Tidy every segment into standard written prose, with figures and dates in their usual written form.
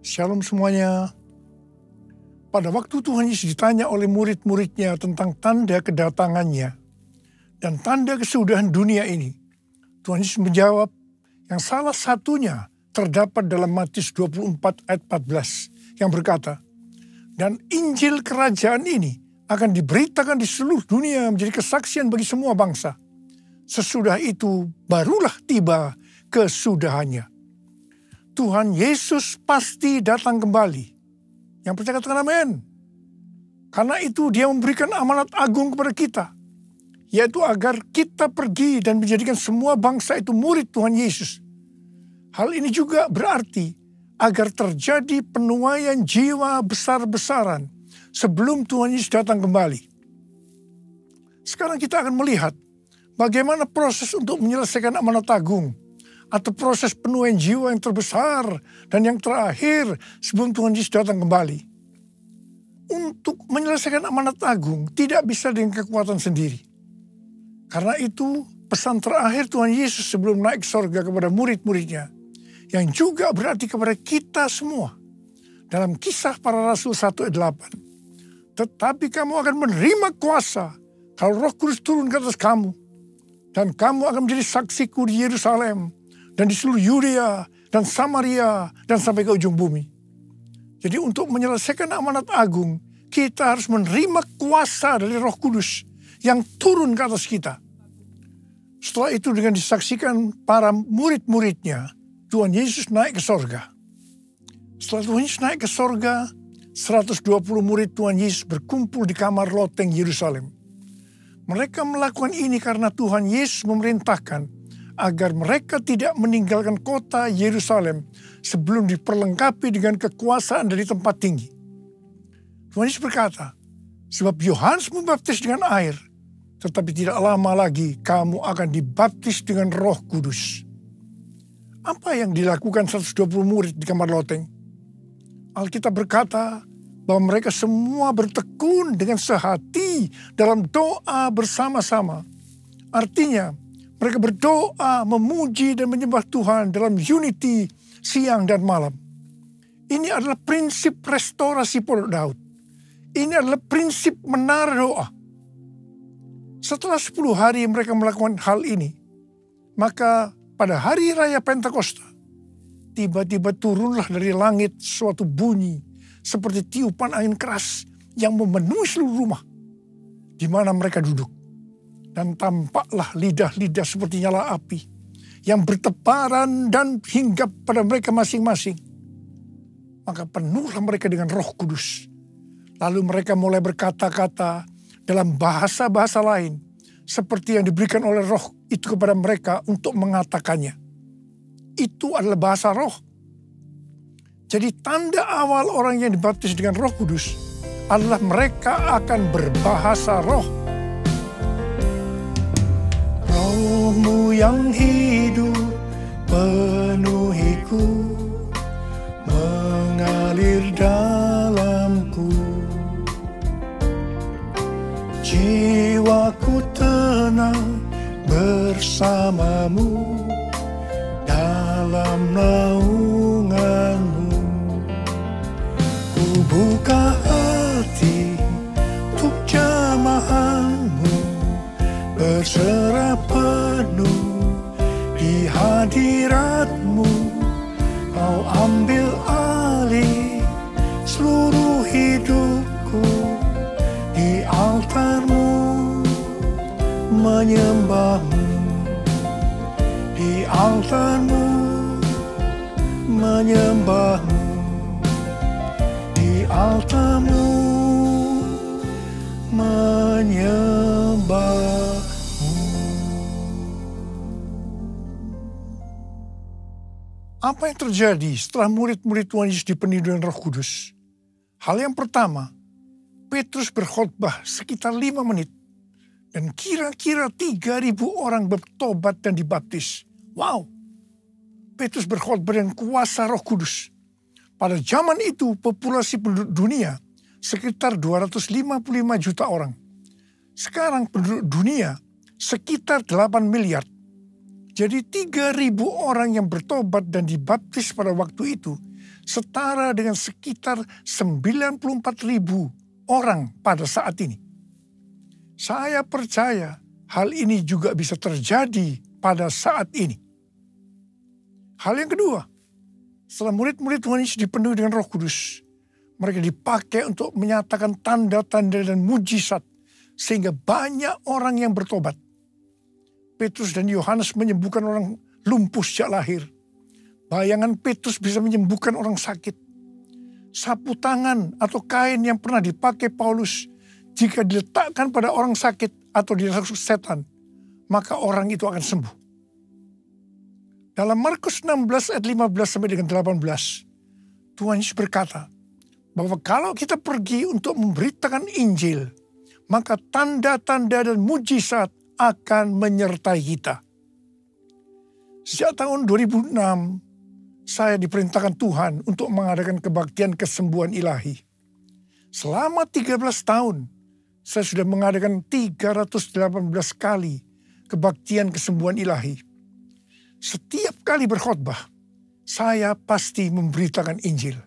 Shalom semuanya. Pada waktu Tuhan Yesus ditanya oleh murid-muridnya tentang tanda kedatangannya dan tanda kesudahan dunia ini, Tuhan Yesus menjawab yang salah satunya terdapat dalam Matius 24 ayat 14 yang berkata, "Dan Injil kerajaan ini akan diberitakan di seluruh dunia menjadi kesaksian bagi semua bangsa. Sesudah itu barulah tiba kesudahannya." Tuhan Yesus pasti datang kembali. Yang percaya katakan amin. Karena itu dia memberikan amanat agung kepada kita, yaitu agar kita pergi dan menjadikan semua bangsa itu murid Tuhan Yesus. Hal ini juga berarti agar terjadi penuaian jiwa besar-besaran sebelum Tuhan Yesus datang kembali. Sekarang kita akan melihat bagaimana proses untuk menyelesaikan amanat agung atau proses penuaian jiwa yang terbesar dan yang terakhir sebelum Tuhan Yesus datang kembali. Untuk menyelesaikan amanat agung tidak bisa dengan kekuatan sendiri. Karena itu pesan terakhir Tuhan Yesus sebelum naik ke sorga kepada murid-muridnya, yang juga berarti kepada kita semua. Dalam Kisah Para Rasul 1 ayat 8. "Tetapi kamu akan menerima kuasa kalau Roh Kudus turun ke atas kamu. Dan kamu akan menjadi saksiku di Yerusalem dan di seluruh Yudea dan Samaria dan sampai ke ujung bumi." Jadi untuk menyelesaikan amanat agung, kita harus menerima kuasa dari Roh Kudus yang turun ke atas kita. Setelah itu dengan disaksikan para murid-muridnya, Tuhan Yesus naik ke sorga. Setelah Tuhan Yesus naik ke sorga, 120 murid Tuhan Yesus berkumpul di kamar loteng Yerusalem. Mereka melakukan ini karena Tuhan Yesus memerintahkan agar mereka tidak meninggalkan kota Yerusalem sebelum diperlengkapi dengan kekuasaan dari tempat tinggi. Tuhan Yesus berkata, "Sebab Yohanes membaptis dengan air, tetapi tidak lama lagi kamu akan dibaptis dengan Roh Kudus." Apa yang dilakukan 120 murid di kamar loteng? Alkitab berkata bahwa mereka semua bertekun dengan sehati dalam doa bersama-sama. Artinya, mereka berdoa, memuji dan menyembah Tuhan dalam unity siang dan malam. Ini adalah prinsip restorasi Pondok Daud. Ini adalah prinsip menara doa. Setelah 10 hari mereka melakukan hal ini, maka pada hari raya Pentakosta, tiba-tiba turunlah dari langit suatu bunyi seperti tiupan angin keras yang memenuhi seluruh rumah di mana mereka duduk. Dan tampaklah lidah-lidah seperti nyala api yang bertebaran dan hinggap pada mereka masing-masing. Maka penuhlah mereka dengan Roh Kudus. Lalu mereka mulai berkata-kata dalam bahasa-bahasa lain seperti yang diberikan oleh Roh itu kepada mereka untuk mengatakannya. Itu adalah bahasa roh. Jadi tanda awal orang yang dibaptis dengan Roh Kudus adalah mereka akan berbahasa roh. "Rohmu yang hidup penuhiku, mengalir dalamku. Jiwaku tenang bersamamu dalam naunganmu. Ku buka hati untuk jamahanmu, berserah penuh di hadiratmu. Kau ambil alih seluruh hidupku, di altarmu menyembahmu, di altarmu menyembahmu, di altarmu menyembahmu." Apa yang terjadi setelah murid-murid Tuhan Yesus dipenuhi dengan Roh Kudus? Hal yang pertama, Petrus berkhotbah sekitar 5 menit. Dan kira-kira 3.000 orang bertobat dan dibaptis. Wow! Petrus berkhotbah dengan kuasa Roh Kudus. Pada zaman itu populasi penduduk dunia sekitar 255 juta orang. Sekarang penduduk dunia sekitar 8 miliar. Jadi 3.000 orang yang bertobat dan dibaptis pada waktu itu setara dengan sekitar 94.000 orang pada saat ini. Saya percaya hal ini juga bisa terjadi pada saat ini. Hal yang kedua, setelah murid-murid Tuhan Yesus dipenuhi dengan Roh Kudus, mereka dipakai untuk menyatakan tanda-tanda dan mujizat sehingga banyak orang yang bertobat. Petrus dan Yohanes menyembuhkan orang lumpuh sejak lahir. Bayangan Petrus bisa menyembuhkan orang sakit. Sapu tangan atau kain yang pernah dipakai Paulus, jika diletakkan pada orang sakit atau dirasuk setan, maka orang itu akan sembuh. Dalam Markus 16 ayat 15 sampai dengan 18, Tuhan Yesus berkata bahwa kalau kita pergi untuk memberitakan Injil, maka tanda-tanda dan mujizat akan menyertai kita. Sejak tahun 2006, saya diperintahkan Tuhan untuk mengadakan kebaktian kesembuhan ilahi. Selama 13 tahun, saya sudah mengadakan 318 kali kebaktian kesembuhan ilahi. Setiap kali berkhotbah, saya pasti memberitakan Injil.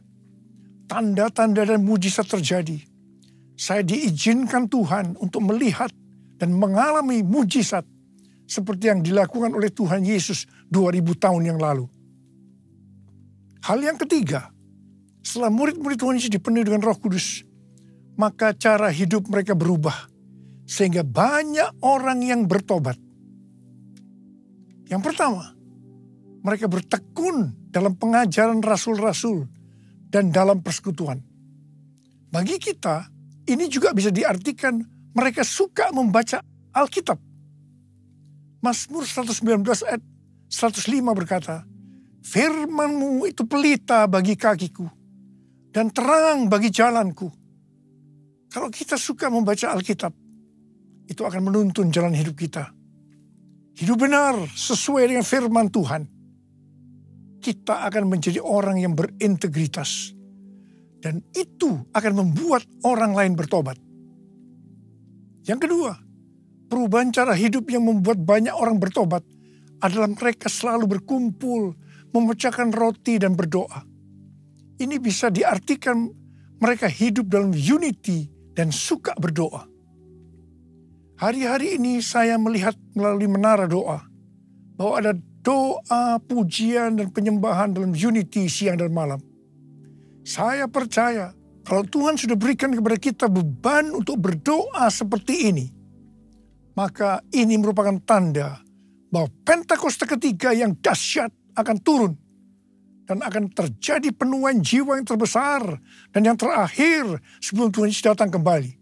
Tanda-tanda dan mujizat terjadi. Saya diizinkan Tuhan untuk melihat dan mengalami mujizat seperti yang dilakukan oleh Tuhan Yesus 2000 tahun yang lalu. Hal yang ketiga, setelah murid-murid Tuhan Yesus dipenuhi dengan Roh Kudus, maka cara hidup mereka berubah sehingga banyak orang yang bertobat. Yang pertama, mereka bertekun dalam pengajaran rasul-rasul dan dalam persekutuan. Bagi kita, ini juga bisa diartikan mereka suka membaca Alkitab. Mazmur 119 ayat 105 berkata, "Firman-Mu itu pelita bagi kakiku dan terang bagi jalanku." Kalau kita suka membaca Alkitab, itu akan menuntun jalan hidup kita. Hidup benar sesuai dengan firman Tuhan. Kita akan menjadi orang yang berintegritas. Dan itu akan membuat orang lain bertobat. Yang kedua, perubahan cara hidup yang membuat banyak orang bertobat adalah mereka selalu berkumpul, memecahkan roti dan berdoa. Ini bisa diartikan mereka hidup dalam unity dan suka berdoa. Hari-hari ini saya melihat melalui menara doa bahwa ada doa, pujian, dan penyembahan dalam unity siang dan malam. Saya percaya kalau Tuhan sudah berikan kepada kita beban untuk berdoa seperti ini, maka ini merupakan tanda bahwa Pentakosta ketiga yang dahsyat akan turun. Dan akan terjadi penuaian jiwa yang terbesar dan yang terakhir sebelum Tuhan Yesus datang kembali.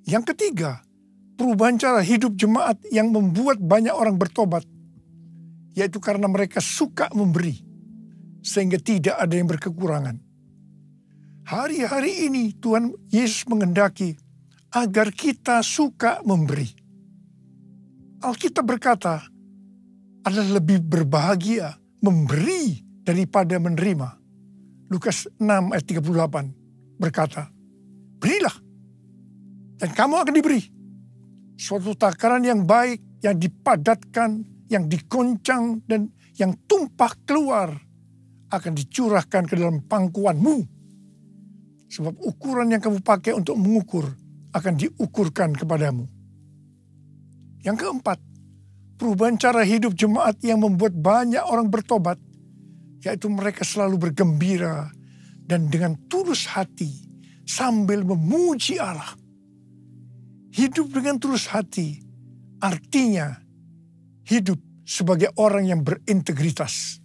Yang ketiga, perubahan cara hidup jemaat yang membuat banyak orang bertobat, yaitu karena mereka suka memberi, sehingga tidak ada yang berkekurangan. Hari-hari ini Tuhan Yesus menghendaki agar kita suka memberi. Alkitab berkata, adalah lebih berbahagia memberi daripada menerima. Lukas 6 ayat 38 berkata, "Berilah, dan kamu akan diberi. Suatu takaran yang baik, yang dipadatkan, yang dikoncang, dan yang tumpah keluar akan dicurahkan ke dalam pangkuanmu. Sebab ukuran yang kamu pakai untuk mengukur akan diukurkan kepadamu." Yang keempat, perubahan cara hidup jemaat yang membuat banyak orang bertobat, yaitu mereka selalu bergembira dan dengan tulus hati sambil memuji Allah. Hidup dengan tulus hati artinya hidup sebagai orang yang berintegritas.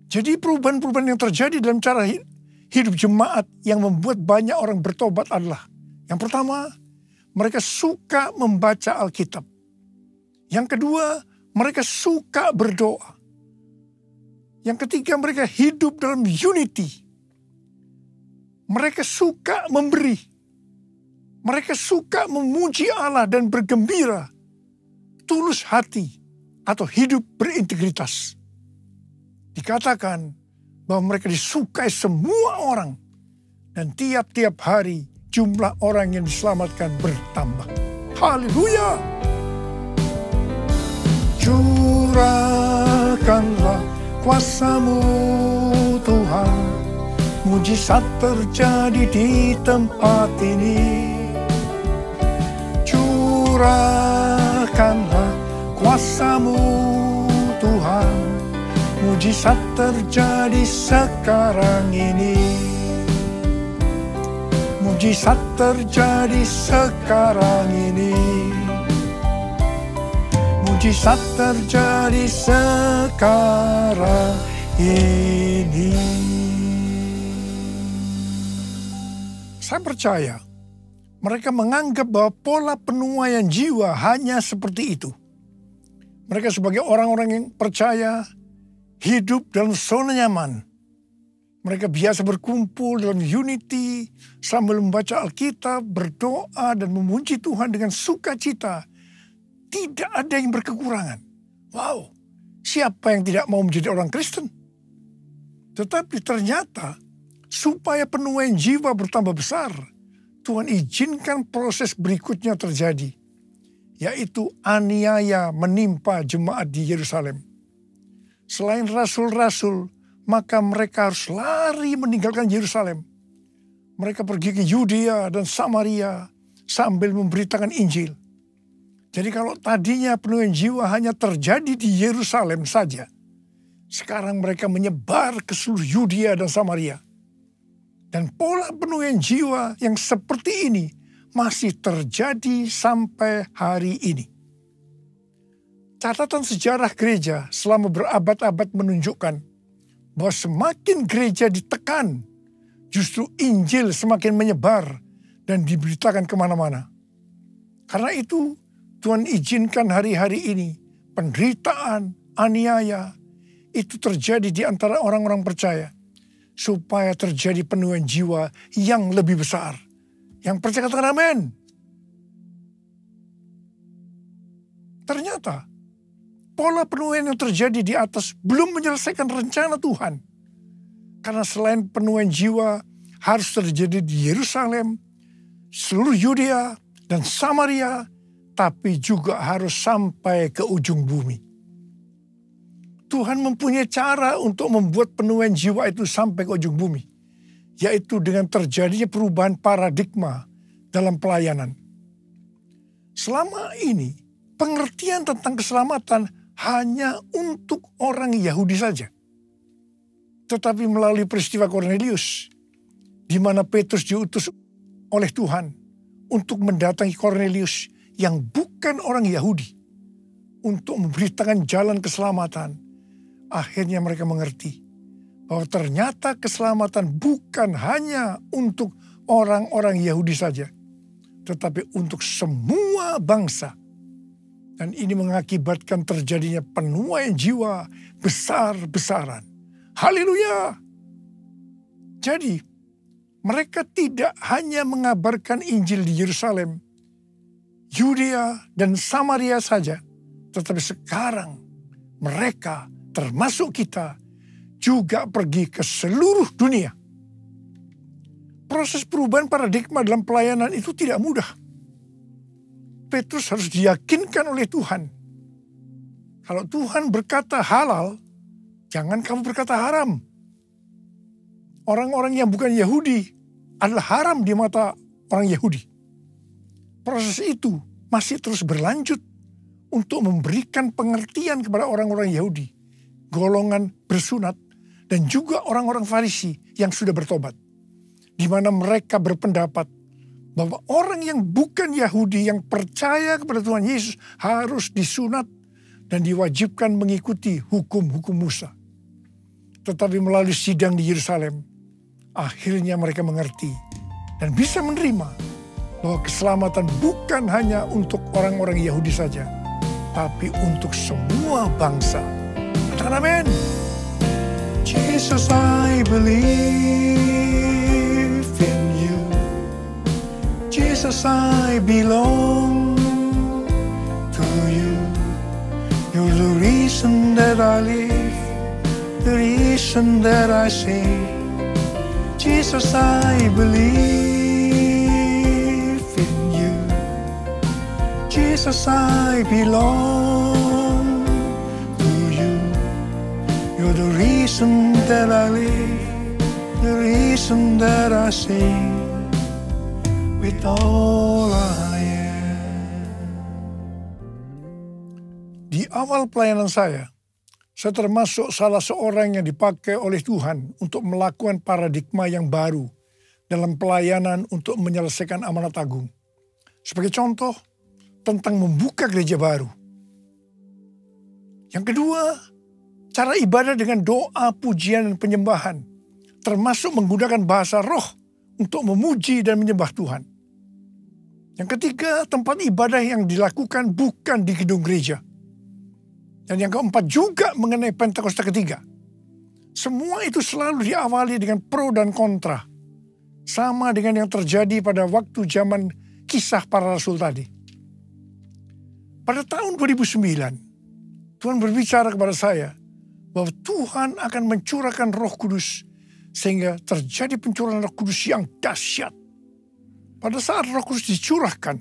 Jadi perubahan-perubahan yang terjadi dalam cara hidup jemaat yang membuat banyak orang bertobat adalah, yang pertama, mereka suka membaca Alkitab. Yang kedua, mereka suka berdoa. Yang ketiga, mereka hidup dalam unity. Mereka suka memberi. Mereka suka memuji Allah dan bergembira. Tulus hati atau hidup berintegritas. Dikatakan bahwa mereka disukai semua orang. Dan tiap-tiap hari jumlah orang yang diselamatkan bertambah. Haleluya! Curahkanlah kuasa-Mu Tuhan, mujizat terjadi di tempat ini. Curahkanlah kuasa-Mu Tuhan, mujizat terjadi sekarang ini. Mujizat terjadi sekarang ini. Mujizat terjadi sekarang ini. Saya percaya mereka menganggap bahwa pola penuaian jiwa hanya seperti itu. Mereka sebagai orang-orang yang percaya hidup dalam zona nyaman. Mereka biasa berkumpul dalam unity sambil membaca Alkitab, berdoa dan memuji Tuhan dengan sukacita. Tidak ada yang berkekurangan. Wow, siapa yang tidak mau menjadi orang Kristen? Tetapi ternyata supaya penuaian jiwa bertambah besar, Tuhan izinkan proses berikutnya terjadi, yaitu aniaya menimpa jemaat di Yerusalem. Selain rasul-rasul, maka mereka harus lari meninggalkan Yerusalem. Mereka pergi ke Yudea dan Samaria sambil memberitakan Injil. Jadi kalau tadinya penuaian jiwa hanya terjadi di Yerusalem saja, sekarang mereka menyebar ke seluruh Yudea dan Samaria. Dan pola penuaian jiwa yang seperti ini masih terjadi sampai hari ini. Catatan sejarah gereja selama berabad-abad menunjukkan bahwa semakin gereja ditekan, justru Injil semakin menyebar dan diberitakan kemana-mana. Karena itu Tuhan izinkan hari-hari ini penderitaan, aniaya, itu terjadi di antara orang-orang percaya. Supaya terjadi penuaian jiwa yang lebih besar. Yang percaya katakan amin. Ternyata pola penuaian yang terjadi di atas belum menyelesaikan rencana Tuhan. Karena selain penuaian jiwa harus terjadi di Yerusalem, seluruh Yudea dan Samaria, tapi juga harus sampai ke ujung bumi. Tuhan mempunyai cara untuk membuat penuaian jiwa itu sampai ke ujung bumi. Yaitu dengan terjadinya perubahan paradigma dalam pelayanan. Selama ini, pengertian tentang keselamatan hanya untuk orang Yahudi saja. Tetapi melalui peristiwa Kornelius, di mana Petrus diutus oleh Tuhan untuk mendatangi Kornelius yang bukan orang Yahudi, untuk memberitakan jalan keselamatan, akhirnya mereka mengerti bahwa ternyata keselamatan bukan hanya untuk orang-orang Yahudi saja, tetapi untuk semua bangsa. Dan ini mengakibatkan terjadinya penuaian jiwa besar-besaran. Haleluya! Jadi, mereka tidak hanya mengabarkan Injil di Yerusalem, Yudea dan Samaria saja, tetapi sekarang mereka, termasuk kita, juga pergi ke seluruh dunia. Proses perubahan paradigma dalam pelayanan itu tidak mudah. Petrus harus diyakinkan oleh Tuhan. Kalau Tuhan berkata halal, jangan kamu berkata haram. Orang-orang yang bukan Yahudi adalah haram di mata orang Yahudi. Proses itu masih terus berlanjut untuk memberikan pengertian kepada orang-orang Yahudi, golongan bersunat, dan juga orang-orang Farisi yang sudah bertobat. Di mana mereka berpendapat bahwa orang yang bukan Yahudi yang percaya kepada Tuhan Yesus harus disunat dan diwajibkan mengikuti hukum-hukum Musa. Tetapi melalui sidang di Yerusalem, akhirnya mereka mengerti dan bisa menerima bahwa keselamatan bukan hanya untuk orang-orang Yahudi saja, tapi untuk semua bangsa. Katakan amin. Jesus, I believe in you. Jesus, I belong to you. You're the reason that I live, the reason that I sing. Jesus, I believe in you. Jesus, I belong to you. You're the reason that I live, the reason that I sing, with all I am. Di awal pelayanan saya termasuk salah seorang yang dipakai oleh Tuhan untuk melakukan paradigma yang baru dalam pelayanan untuk menyelesaikan amanat agung. Sebagai contoh, tentang membuka gereja baru. Yang kedua, cara ibadah dengan doa, pujian, dan penyembahan, termasuk menggunakan bahasa roh untuk memuji dan menyembah Tuhan. Yang ketiga, tempat ibadah yang dilakukan bukan di gedung gereja. Dan yang keempat juga mengenai Pentakosta ketiga. Semua itu selalu diawali dengan pro dan kontra. Sama dengan yang terjadi pada waktu zaman kisah para rasul tadi. Pada tahun 2009, Tuhan berbicara kepada saya bahwa Tuhan akan mencurahkan Roh Kudus sehingga terjadi pencurahan Roh Kudus yang dahsyat. Pada saat Roh Kudus dicurahkan,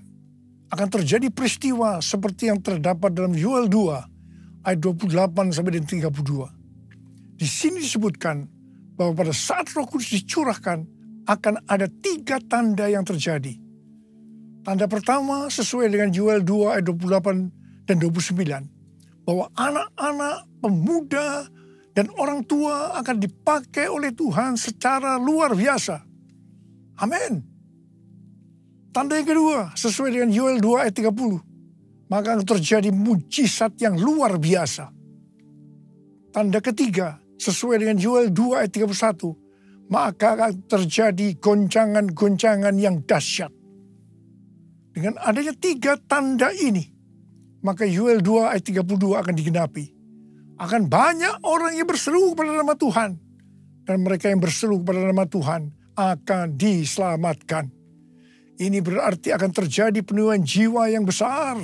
akan terjadi peristiwa seperti yang terdapat dalam Yoel 2 ayat 28 sampai dengan 32. Di sini disebutkan bahwa pada saat Roh Kudus dicurahkan akan ada 3 tanda yang terjadi. Tanda pertama sesuai dengan Yoel 2 ayat 28 dan 29. Bahwa anak-anak, pemuda, dan orang tua akan dipakai oleh Tuhan secara luar biasa. Amin. Tanda yang kedua sesuai dengan Yoel 2 ayat 30. Maka akan terjadi mujizat yang luar biasa. Tanda ketiga sesuai dengan Yoel 2 ayat 31. Maka akan terjadi goncangan-goncangan yang dahsyat. Dengan adanya 3 tanda ini, maka Yoel 2 ayat 32 akan digenapi. Akan banyak orang yang berseru kepada nama Tuhan. Dan mereka yang berseru kepada nama Tuhan akan diselamatkan. Ini berarti akan terjadi penuaian jiwa yang besar.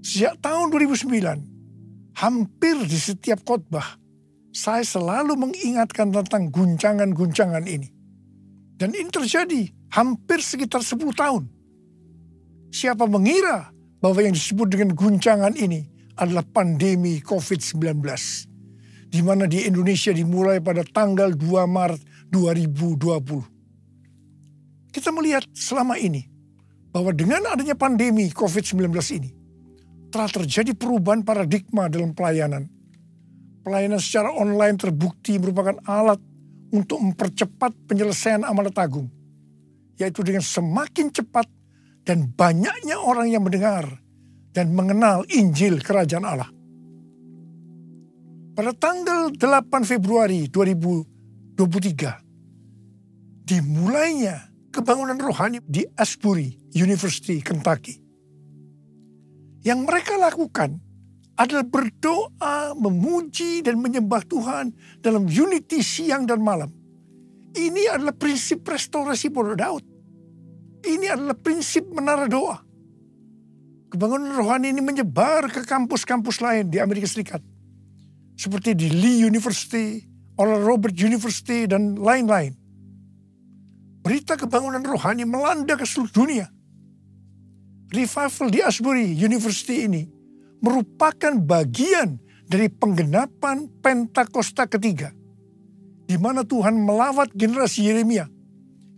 Sejak tahun 2009, hampir di setiap khotbah, saya selalu mengingatkan tentang guncangan-guncangan ini. Dan ini terjadi hampir sekitar 10 tahun. Siapa mengira bahwa yang disebut dengan guncangan ini adalah pandemi COVID-19. Di mana di Indonesia dimulai pada tanggal 2 Maret 2020. Kita melihat selama ini bahwa dengan adanya pandemi COVID-19 ini, telah terjadi perubahan paradigma dalam pelayanan. Pelayanan secara online terbukti merupakan alat untuk mempercepat penyelesaian amanat agung. Yaitu dengan semakin cepat dan banyaknya orang yang mendengar dan mengenal Injil Kerajaan Allah. Pada tanggal 8 Februari 2023, dimulainya kebangunan rohani di Asbury University, Kentucky. Yang mereka lakukan adalah berdoa, memuji, dan menyembah Tuhan dalam unity siang dan malam. Ini adalah prinsip restorasi Pondok Daud. Ini adalah prinsip menara doa. Kebangunan rohani ini menyebar ke kampus-kampus lain di Amerika Serikat. Seperti di Lee University, Oral Roberts University, dan lain-lain. Berita kebangunan rohani melanda ke seluruh dunia. Revival di Asbury University ini merupakan bagian dari penggenapan Pentakosta ketiga, di mana Tuhan melawat generasi Yeremia,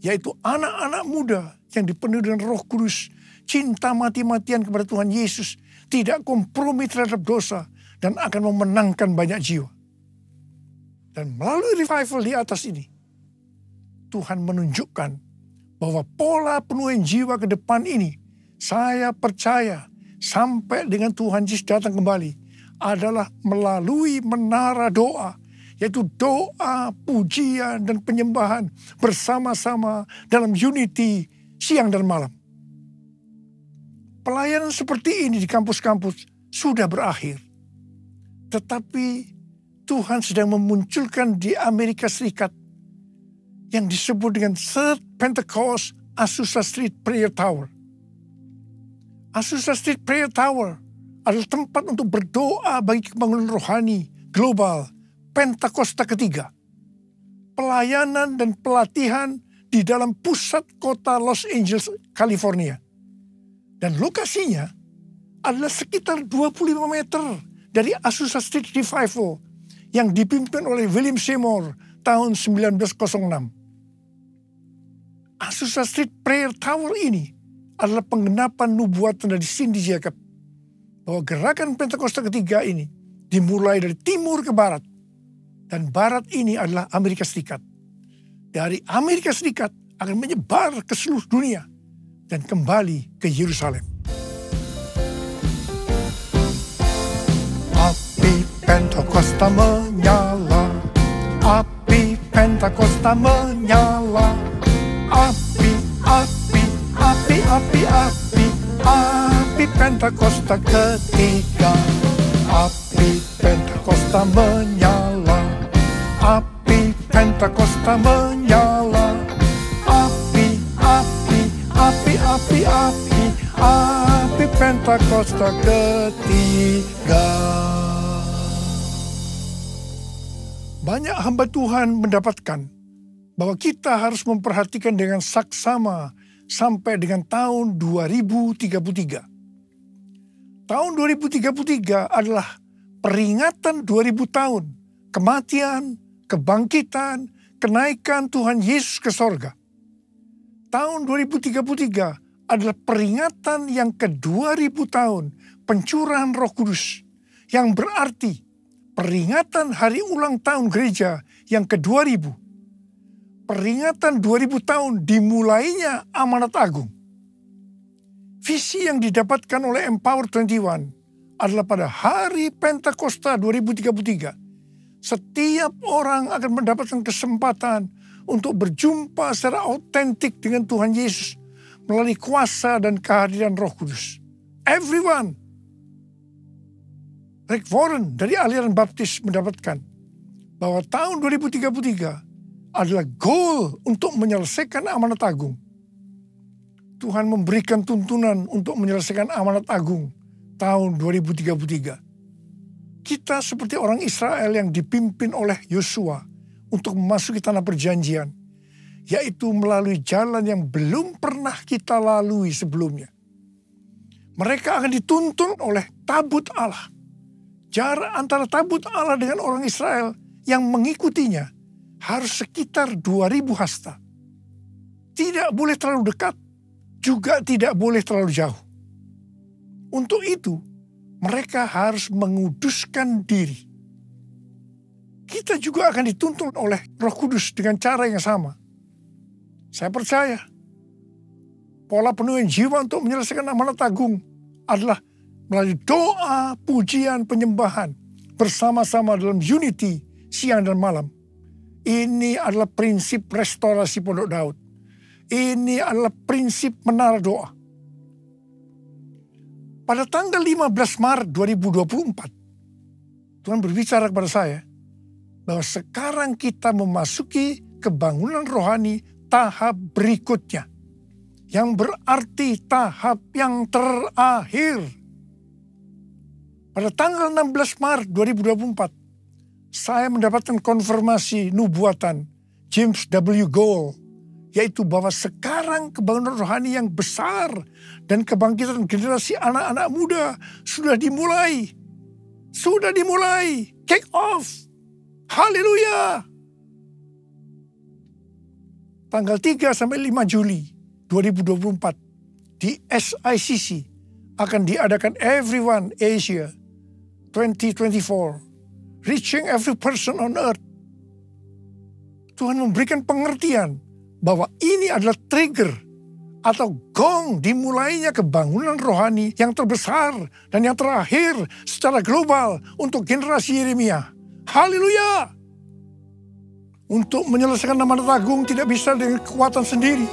yaitu anak-anak muda yang dipenuhi dengan Roh Kudus, cinta mati-matian kepada Tuhan Yesus, tidak kompromi terhadap dosa, dan akan memenangkan banyak jiwa. Dan melalui revival di atas ini, Tuhan menunjukkan bahwa pola penuaian jiwa ke depan ini, saya percaya sampai dengan Tuhan Yesus datang kembali, adalah melalui menara doa, yaitu doa, pujian, dan penyembahan bersama-sama dalam unity siang dan malam. Pelayanan seperti ini di kampus-kampus sudah berakhir. Tetapi Tuhan sedang memunculkan di Amerika Serikat yang disebut dengan Third Pentecost Azusa Street Prayer Tower. Azusa Street Prayer Tower adalah tempat untuk berdoa bagi kebangunan rohani global Pentakosta ketiga. Pelayanan dan pelatihan di dalam pusat kota Los Angeles, California. Dan lokasinya adalah sekitar 25 meter dari Azusa Street Revival yang dipimpin oleh William Seymour tahun 1906. Azusa Street Prayer Tower ini adalah penggenapan nubuatan dari Cindy Jacob bahwa gerakan Pentakosta ketiga ini dimulai dari timur ke barat, dan barat ini adalah Amerika Serikat. Dari Amerika Serikat akan menyebar ke seluruh dunia dan kembali ke Yerusalem. Api Pentakosta menyala, api Pentakosta menyala, api, api, api, api, api, api Pentakosta ketiga. Api Pentakosta menyala, api Pentakosta menyala, api, api, api, api, api, api Pentakosta ketiga. Banyak hamba Tuhan mendapatkan bahwa kita harus memperhatikan dengan saksama sampai dengan tahun 2033. Tahun 2033 adalah peringatan 2000 tahun kematian, kebangkitan, kenaikan Tuhan Yesus ke sorga. Tahun 2033 adalah peringatan yang ke-2000 tahun pencurahan Roh Kudus, yang berarti peringatan hari ulang tahun gereja yang ke-2000. Peringatan 2000 tahun dimulainya amanat agung. Visi yang didapatkan oleh Empower 21 adalah pada hari Pentakosta 2033. Setiap orang akan mendapatkan kesempatan untuk berjumpa secara autentik dengan Tuhan Yesus melalui kuasa dan kehadiran Roh Kudus. Everyone. Rick Warren dari aliran Baptis mendapatkan bahwa tahun 2033 adalah goal untuk menyelesaikan amanat agung. Tuhan memberikan tuntunan untuk menyelesaikan amanat agung tahun 2033. Kita seperti orang Israel yang dipimpin oleh Yosua untuk memasuki tanah perjanjian, yaitu melalui jalan yang belum pernah kita lalui sebelumnya. Mereka akan dituntun oleh tabut Allah. Jarak antara tabut Allah dengan orang Israel yang mengikutinya harus sekitar 2000 hasta. Tidak boleh terlalu dekat, juga tidak boleh terlalu jauh. Untuk itu, mereka harus menguduskan diri. Kita juga akan dituntun oleh Roh Kudus dengan cara yang sama. Saya percaya, pola penuhan jiwa untuk menyelesaikan amanat agung adalah melalui doa, pujian, penyembahan, bersama-sama dalam unity, siang dan malam. Ini adalah prinsip restorasi Pondok Daud. Ini adalah prinsip menara doa. Pada tanggal 15 Maret 2024, Tuhan berbicara kepada saya bahwa sekarang kita memasuki kebangunan rohani tahap berikutnya, yang berarti tahap yang terakhir. Pada tanggal 16 Maret 2024, saya mendapatkan konfirmasi nubuatan James W. Gould, yaitu bahwa sekarang kebangunan rohani yang besar dan kebangkitan generasi anak-anak muda sudah dimulai. Sudah dimulai. Kick off. Haleluya. Tanggal 3 sampai 5 Juli 2024 di SICC akan diadakan Everyone Asia 2024. Reaching every person on earth. Tuhan memberikan pengertian bahwa ini adalah trigger atau gong dimulainya kebangunan rohani yang terbesar dan yang terakhir secara global untuk generasi Yeremia. Haleluya! Untuk menyelesaikan amanat agung tidak bisa dengan kekuatan sendiri,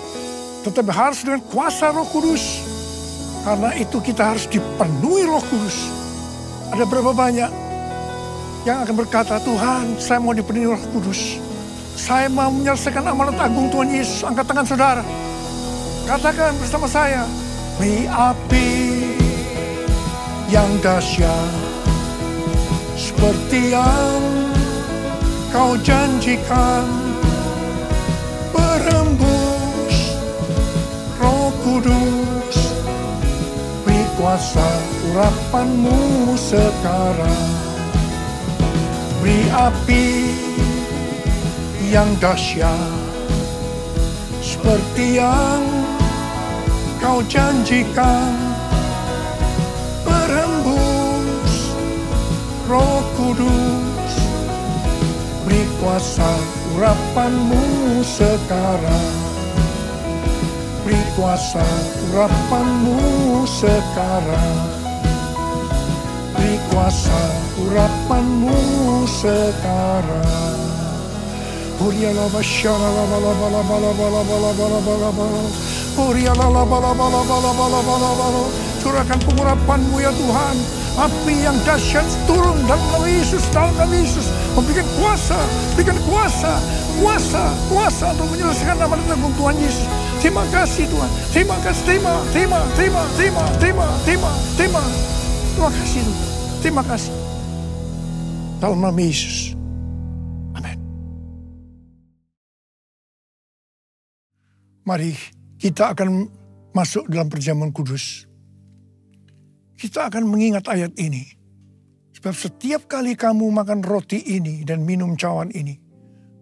tetapi harus dengan kuasa Roh Kudus. Karena itu kita harus dipenuhi Roh Kudus. Ada berapa banyak yang akan berkata, Tuhan, saya mau dipenuhi Roh Kudus. Saya mau menyelesaikan amanat agung Tuhan Yesus. Angkat tangan saudara. Katakan bersama saya. Beri api yang dahsyat seperti yang kau janjikan, berembus Roh Kudus, beri kuasa urapan-Mu sekarang. Beri api yang dahsyat seperti yang Kau janjikan, berhembus Roh Kudus. Beri kuasa urapan-Mu sekarang. Beri kuasa urapan-Mu sekarang. Beri kuasa urapan-Mu sekarang. Uriala basyara la bala bala bala bala bala bala bala bala. Uriala la bala bala bala bala bala bala. Curahkan pengurapan-Mu ya Tuhan. Api yang dahsyat turun dalam nama Yesus, dalam nama Yesus. Memberikan kuasa, berikan kuasa, kuasa untuk menyelesaikan amanat agung Tuhan Yesus. Terima kasih Tuhan, terima kasih, terima kasih Tuhan, terima kasih. Dalam nama Yesus, amin. Mari kita akan masuk dalam perjamuan kudus. Kita akan mengingat ayat ini. Sebab setiap kali kamu makan roti ini dan minum cawan ini,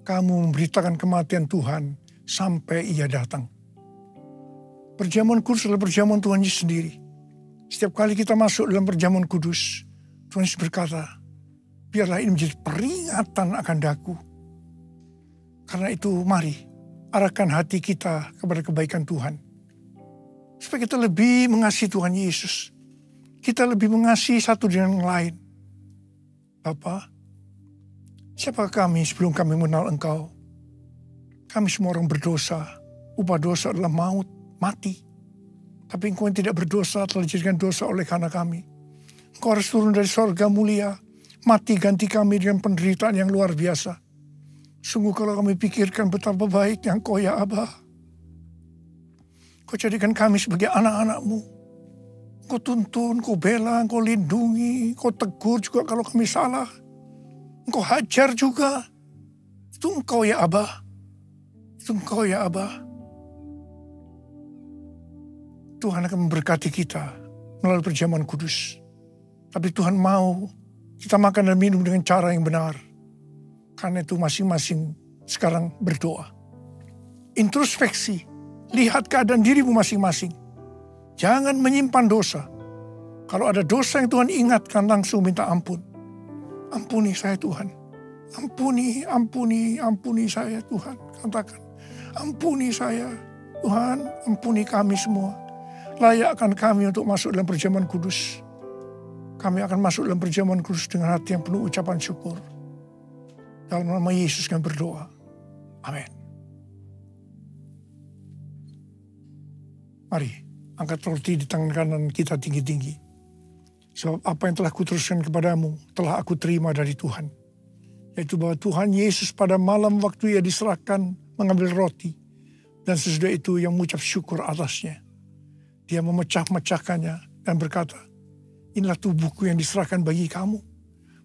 kamu memberitakan kematian Tuhan sampai Ia datang. Perjamuan kudus adalah perjamuan Tuhan Yesus sendiri. Setiap kali kita masuk dalam perjamuan kudus, Tuhan Yesus berkata, biarlah ini menjadi peringatan akan daku. Karena itu mari arahkan hati kita kepada kebaikan Tuhan. Supaya kita lebih mengasihi Tuhan Yesus. Kita lebih mengasihi satu dengan yang lain. Bapa, siapa kami sebelum kami mengenal Engkau? Kami semua orang berdosa. Upah dosa adalah maut, mati. Tapi Engkau yang tidak berdosa telah dijadikan dosa oleh karena kami. Engkau harus turun dari sorga mulia. Mati ganti kami dengan penderitaan yang luar biasa. Sungguh kalau kami pikirkan betapa baiknya Engkau ya Abah. Kau jadikan kami sebagai anak-anak-Mu. Kau tuntun, Kau bela, Kau lindungi, Kau tegur juga kalau kami salah. Kau hajar juga. Itu Engkau ya Abah. Itu Engkau ya Abah. Tuhan akan memberkati kita melalui perjamuan kudus. Tapi Tuhan mau kita makan dan minum dengan cara yang benar. Karena itu masing-masing sekarang berdoa. Introspeksi. Lihat keadaan dirimu masing-masing. Jangan menyimpan dosa. Kalau ada dosa yang Tuhan ingatkan, langsung minta ampun. Ampuni saya Tuhan. Ampuni saya Tuhan. Katakan, ampuni saya Tuhan, ampuni kami semua. Layakkan kami untuk masuk dalam perjamuan kudus. Kami akan masuk dalam perjamuan kudus dengan hati yang penuh ucapan syukur. Dalam nama Yesus kami berdoa. Amin. Mari. Angkat roti di tangan kanan kita tinggi-tinggi. Sebab apa yang telah kuteruskan kepadamu, telah aku terima dari Tuhan. Yaitu bahwa Tuhan Yesus pada malam waktu Ia diserahkan mengambil roti. Dan sesudah itu Ia mengucap syukur atasnya. Dia memecah-mecahkannya dan berkata, inilah tubuhku yang diserahkan bagi kamu.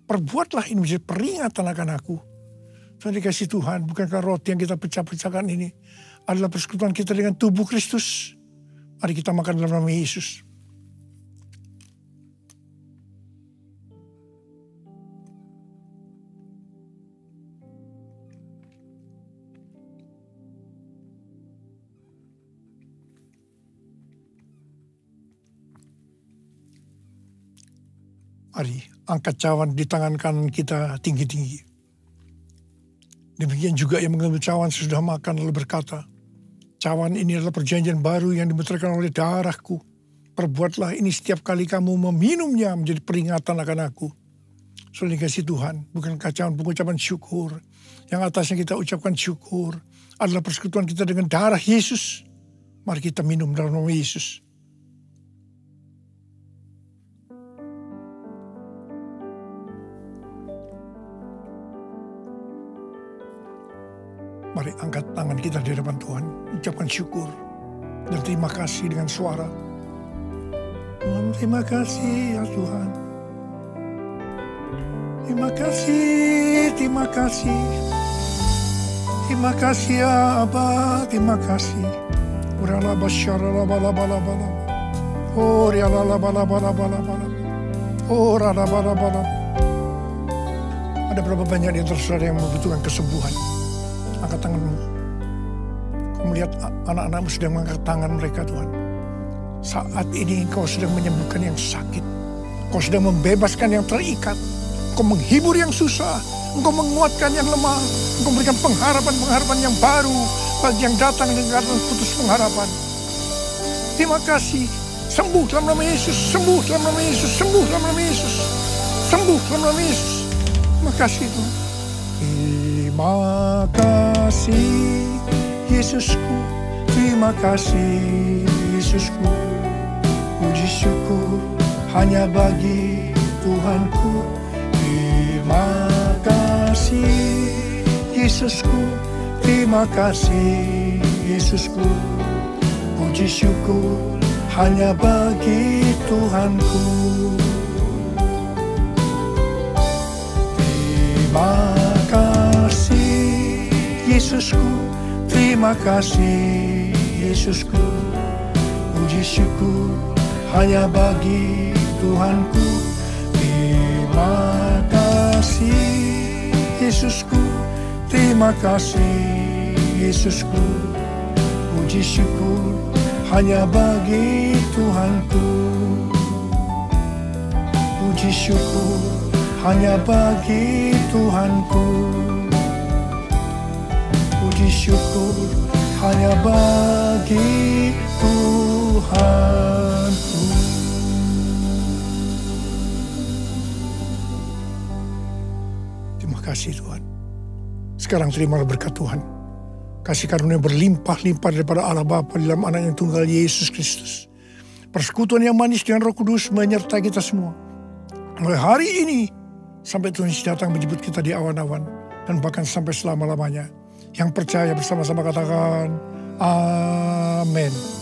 Perbuatlah ini menjadi peringatan akan aku. Tuhan dikasih Tuhan, bukankah roti yang kita pecah-pecahkan ini adalah persekutuan kita dengan tubuh Kristus? Mari kita makan dalam nama Yesus. Mari angkat cawan di tangan kanan kita tinggi-tinggi. Demikian juga yang mengambil cawan sesudah makan lalu berkata, cawan ini adalah perjanjian baru yang dimeteraikan oleh darahku. Perbuatlah ini setiap kali kamu meminumnya menjadi peringatan akan aku. Saudara dikasih Tuhan, bukankah cawan pengucapan syukur? Yang atasnya kita ucapkan syukur adalah persekutuan kita dengan darah Yesus. Mari kita minum dalam nama Yesus. Mari angkat tangan kita di hadapan Tuhan. Ucapkan syukur dan terima kasih dengan suara. Tuhan, terima kasih ya Tuhan. Terima kasih, terima kasih. Terima kasih ya Abah, terima kasih. Urala basyara la bala bala bala. Oh, rialala-bala-bala-bala-bala. Oh, rada-bala-bala. Ada berapa banyak di antara saudara yang membutuhkan kesembuhan? Angkat tanganmu. Kau melihat anak-anakmu sedang mengangkat tangan mereka, Tuhan. Saat ini Engkau sedang menyembuhkan yang sakit. Kau sedang membebaskan yang terikat. Engkau menghibur yang susah. Engkau menguatkan yang lemah. Engkau memberikan pengharapan-pengharapan yang baru bagi yang datang dengan putus pengharapan. Terima kasih. Sembuh dalam nama Yesus. Sembuh dalam nama Yesus. Sembuh dalam nama Yesus. Sembuh dalam nama Yesus. Terima kasih Tuhan. Terima kasih Yesusku. Terima kasih Yesusku. Puji syukur hanya bagi Tuhanku. Terima kasih Yesusku. Terima kasih Yesusku. Puji syukur hanya bagi Tuhanku. Terima kasih Yesusku. Terima kasih Yesusku. Puji syukur hanya bagi Tuhanku. Terima kasih Yesusku. Terima kasih Yesusku. Puji syukur hanya bagi Tuhanku. Puji syukur hanya bagi Tuhanku. Puji syukur hanya bagi Tuhanku. Terima kasih Tuhan. Sekarang terimalah berkat Tuhan. Kasih karunia berlimpah-limpah daripada Allah Bapa dalam anak yang tunggal Yesus Kristus. Persekutuan yang manis dengan Roh Kudus menyertai kita semua. Mulai hari ini sampai Tuhan Yesus datang menjemput kita di awan-awan. Dan bahkan sampai selama-lamanya. Yang percaya bersama-sama katakan amin.